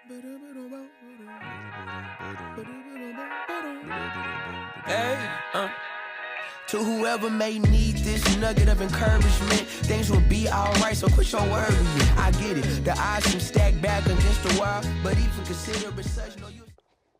Hey, to whoever may need this nugget of encouragement, things will be alright, so quit your worrying. I get it, the odds seem stacked back against the wall, but even consider it such, no use.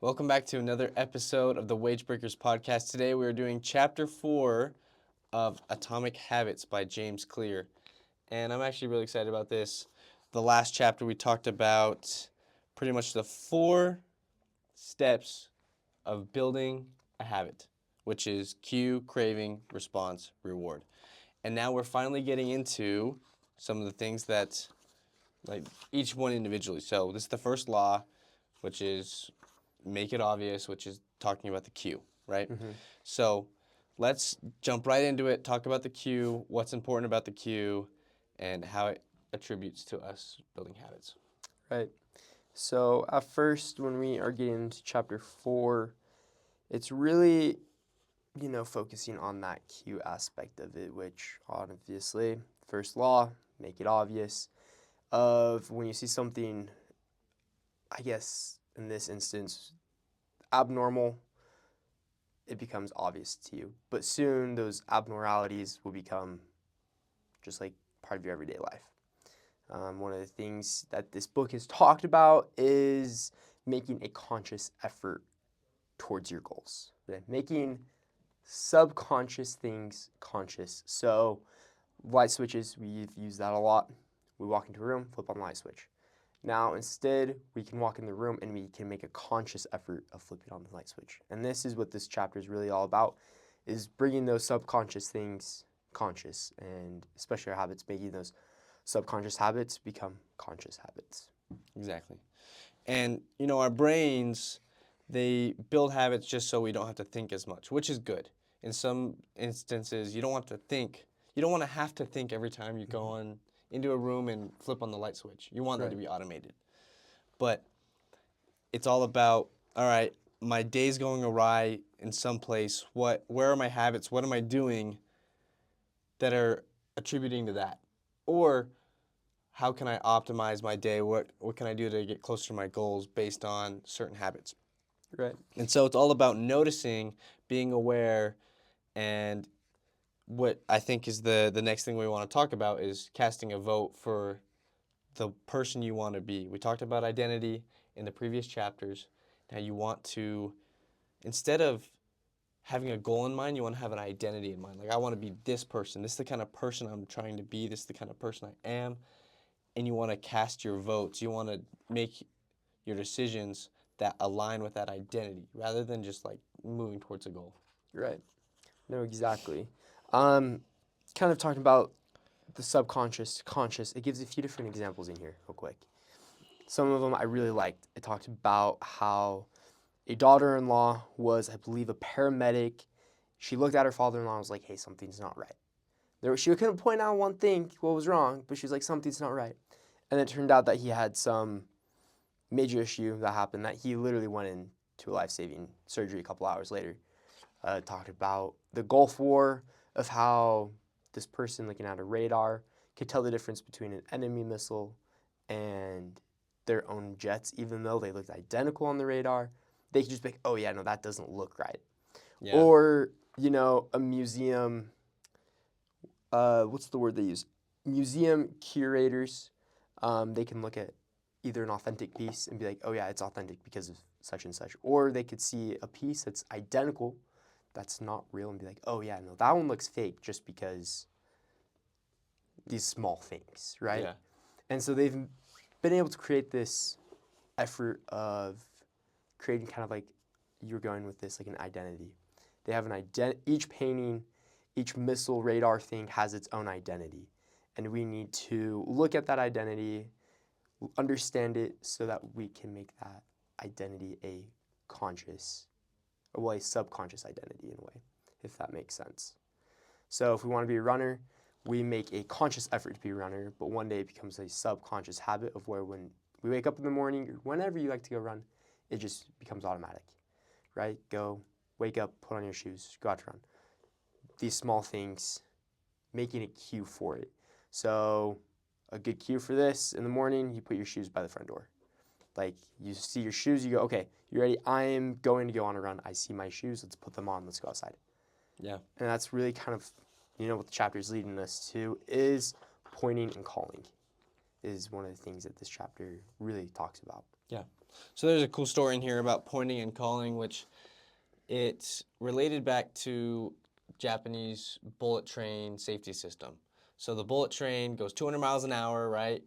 Welcome back to another episode of the Wage Breakers podcast. Today we are doing Chapter 4 of Atomic Habits by James Clear. And I'm actually really excited about this. The last chapter we talked about pretty much the 4 steps of building a habit, which is cue, craving, response, reward. And now we're finally getting into some of the things that, like, each one individually. So this is the first law, which is make it obvious, which is talking about the cue, right? Mm-hmm. So let's jump right into it, talk about the cue, what's important about the cue, and how it attributes to us building habits. Right. So at first, when we are getting into chapter 4, it's really, focusing on that cue aspect of it, which obviously, first law, make it obvious, of when you see something, I guess, in this instance, abnormal, it becomes obvious to you. But soon, those abnormalities will become just like part of your everyday life. One of the things that this book has talked about is making a conscious effort towards your goals. Right? Making subconscious things conscious. So light switches, we've used that a lot. We walk into a room, flip on the light switch. Now, instead, we can walk in the room and we can make a conscious effort of flipping on the light switch. And this is what this chapter is really all about, is bringing those subconscious things conscious, and especially our habits, making those subconscious habits become conscious habits. Exactly. And, our brains, they build habits just so we don't have to think as much, which is good. In some instances, you don't want to think. You don't want to have to think every time you go into a room and flip on the light switch. You want that to be automated. But it's all about, all right, my day's going awry in some place. Where are my habits? What am I doing that are attributing to that? Or how can I optimize my day? What can I do to get closer to my goals based on certain habits? Right. And so it's all about noticing, being aware, and what I think is the next thing we want to talk about is casting a vote for the person you want to be. We talked about identity in the previous chapters. Now you want to, instead of having a goal in mind, you want to have an identity in mind. Like, I want to be this person. This is the kind of person I'm trying to be. This is the kind of person I am. And you want to cast your votes. You want to make your decisions that align with that identity rather than just like moving towards a goal. Right. No, exactly. Kind of talking about the subconscious, conscious, it gives a few different examples in here real quick. Some of them I really liked. It talked about how a daughter-in-law was, I believe, a paramedic. She looked at her father-in-law and was like, hey, something's not right. She couldn't point out one thing, what was wrong, but she was like, something's not right. And it turned out that he had some major issue that happened, that he literally went into a life-saving surgery a couple hours later. Talked about the Gulf War, of how this person looking at a radar could tell the difference between an enemy missile and their own jets, even though they looked identical on the radar. They could just be like, oh yeah, no, that doesn't look right. Yeah. Or, a museum, what's the word they use? Museum curators, they can look at either an authentic piece and be like, oh yeah, it's authentic because of such and such. Or they could see a piece that's identical, that's not real, and be like, oh yeah, no, that one looks fake just because these small things, right? Yeah. And so they've been able to create this effort of creating kind of like, you're going with this, like an identity. They have each painting, each missile radar thing has its own identity. And we need to look at that identity, understand it so that we can make that identity a subconscious identity in a way, if that makes sense. So if we want to be a runner, we make a conscious effort to be a runner, but one day it becomes a subconscious habit of where when we wake up in the morning, or whenever you like to go run, it just becomes automatic, right? Go, wake up, put on your shoes, go out to run. These small things, making a cue for it. So a good cue for this, in the morning, you put your shoes by the front door. Like, you see your shoes, you go, okay, you ready? I am going to go on a run. I see my shoes. Let's put them on. Let's go outside. Yeah. And that's really kind of, what the chapter is leading us to is pointing and calling is one of the things that this chapter really talks about. Yeah. So there's a cool story in here about pointing and calling, which it's related back to Japanese bullet train safety system. So the bullet train goes 200 miles an hour, right?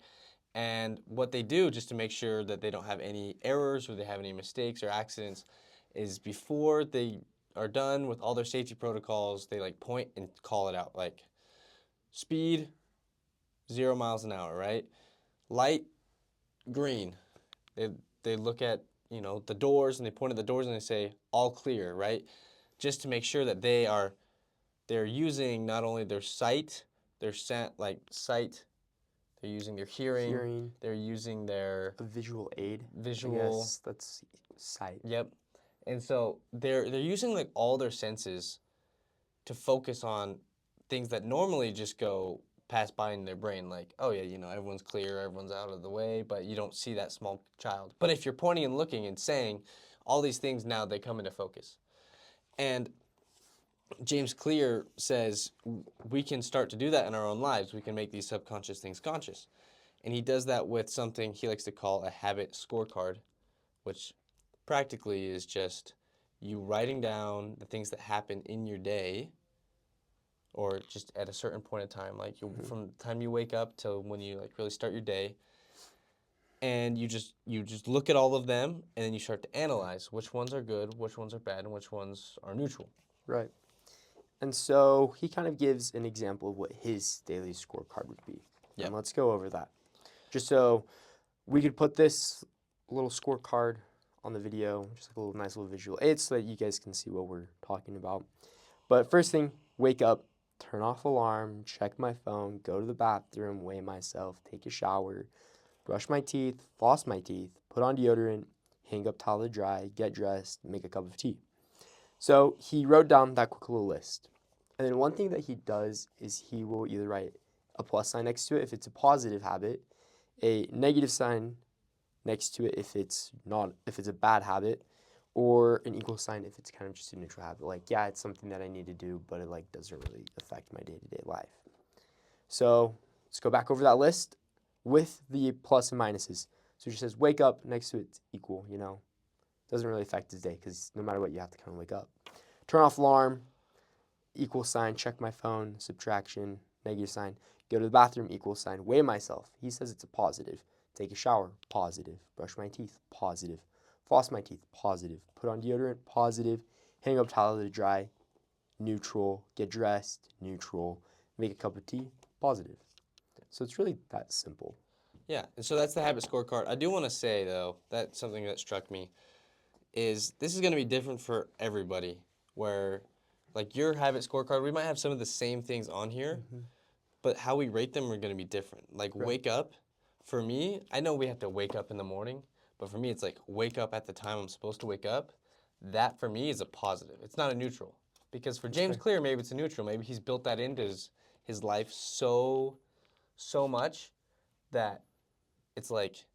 And what they do just to make sure that they don't have any errors or they have any mistakes or accidents is before they are done with all their safety protocols, they like point and call it out, like speed 0 miles an hour, right? Light green. They look at, the doors, and they point at the doors and they say all clear, right? Just to make sure that they're using not only their sight, sight, they're using their hearing, they're using their a visual aid. visual. Yes, that's sight. Yep. And so they're using like all their senses to focus on things that normally just pass by in their brain, like, oh yeah, everyone's clear, everyone's out of the way, but you don't see that small child. But if you're pointing and looking and saying all these things, now they come into focus. And James Clear says we can start to do that in our own lives. We can make these subconscious things conscious. And he does that with something he likes to call a habit scorecard, which practically is just you writing down the things that happen in your day or just at a certain point in time, like from the time you wake up till when you like really start your day, and you just look at all of them, and then you start to analyze which ones are good, which ones are bad, and which ones are neutral. Right. And so he kind of gives an example of what his daily scorecard would be. Yep. And let's go over that. Just so we could put this little scorecard on the video, just like a little nice little visual aid so that you guys can see what we're talking about. But first thing, wake up, turn off alarm, check my phone, go to the bathroom, weigh myself, take a shower, brush my teeth, floss my teeth, put on deodorant, hang up towel to dry, get dressed, make a cup of tea. So he wrote down that quick little list. And then one thing that he does is he will either write a plus sign next to it if it's a positive habit, a negative sign next to it if it's a bad habit, or an equal sign if it's kind of just a neutral habit. Like, yeah, it's something that I need to do, but it like doesn't really affect my day-to-day life. So let's go back over that list with the plus and minuses. So he says wake up, next to it's equal, Doesn't really affect his day because no matter what, you have to kind of wake up. Turn off alarm, equal sign, check my phone, subtraction, negative sign. Go to the bathroom, equal sign, weigh myself. He says it's a positive. Take a shower, positive. Brush my teeth, positive. Floss my teeth, positive. Put on deodorant, positive. Hang up towel to dry, neutral. Get dressed, neutral. Make a cup of tea, positive. So it's really that simple. Yeah, and so that's the habit scorecard. I do want to say, though, that's something that struck me, is this is going to be different for everybody, where, like, your habit scorecard, we might have some of the same things on here, but how we rate them are going to be different. Like, wake up, for me, I know we have to wake up in the morning, but for me, it's like wake up at the time I'm supposed to wake up. That, for me, is a positive. It's not a neutral. Because for James Clear, maybe it's a neutral. Maybe he's built that into his life so much that it's like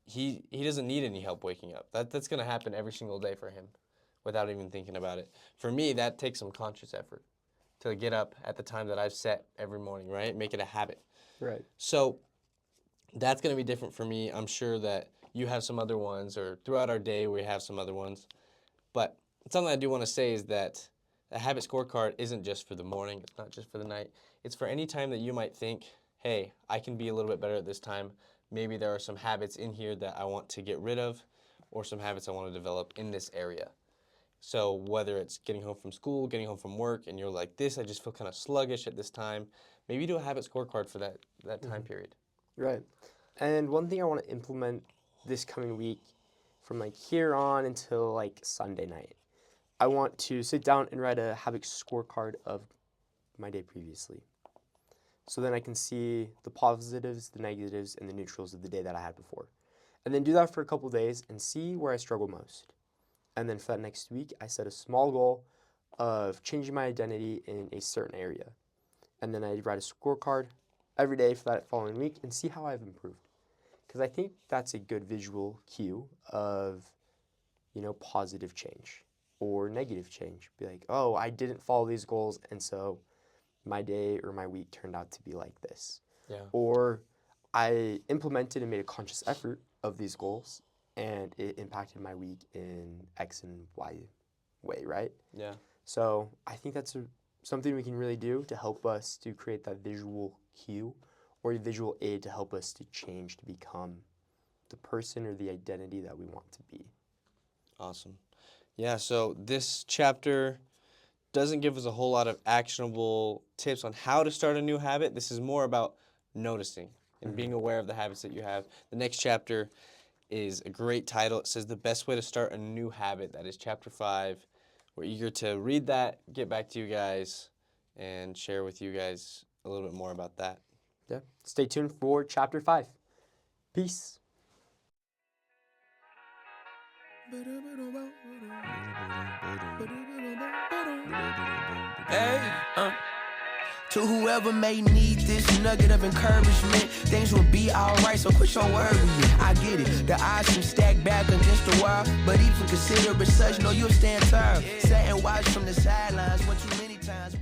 he doesn't need any help waking up. That's going to happen every single day for him without even thinking about it. For me, that takes some conscious effort to get up at the time that I've set every morning, right? Make it a habit. Right. So that's going to be different for me. I'm sure that you have some other ones, or throughout our day we have some other ones. But something I do want to say is that a habit scorecard isn't just for the morning. It's not just for the night. It's for any time that you might think, hey, I can be a little bit better at this time. Maybe there are some habits in here that I want to get rid of, or some habits I want to develop in this area. So whether it's getting home from school, getting home from work, and you're like, I just feel kind of sluggish at this time, maybe do a habit scorecard for that time period. Right. And one thing I want to implement this coming week from like here on until like Sunday night, I want to sit down and write a habit scorecard of my day previously. So then I can see the positives, the negatives, and the neutrals of the day that I had before. And then do that for a couple days and see where I struggle most. And then for that next week, I set a small goal of changing my identity in a certain area. And then I write a scorecard every day for that following week and see how I've improved. because I think that's a good visual cue of, positive change or negative change. Be like, oh, I didn't follow these goals, and so my day or my week turned out to be like this. Yeah. Or I implemented and made a conscious effort of these goals, and it impacted my week in X and Y way, right? Yeah. So I think that's something we can really do to help us to create that visual cue or a visual aid to help us to change to become the person or the identity that we want to be. Awesome. Yeah, so this chapter doesn't give us a whole lot of actionable tips on how to start a new habit. This is more about noticing and being aware of the habits that you have. The next chapter is a great title. It says The Best Way to Start a New Habit. That is chapter 5. We're eager to read that, get back to you guys, and share with you guys a little bit more about that. Yeah. Stay tuned for chapter 5. Peace. Hey, to whoever may need this nugget of encouragement, things will be alright, so quit your worrying. I get it, the odds seem stacked back against the wall, but even consider it such, know you'll stand tall. Sat and watch from the sidelines one too many times.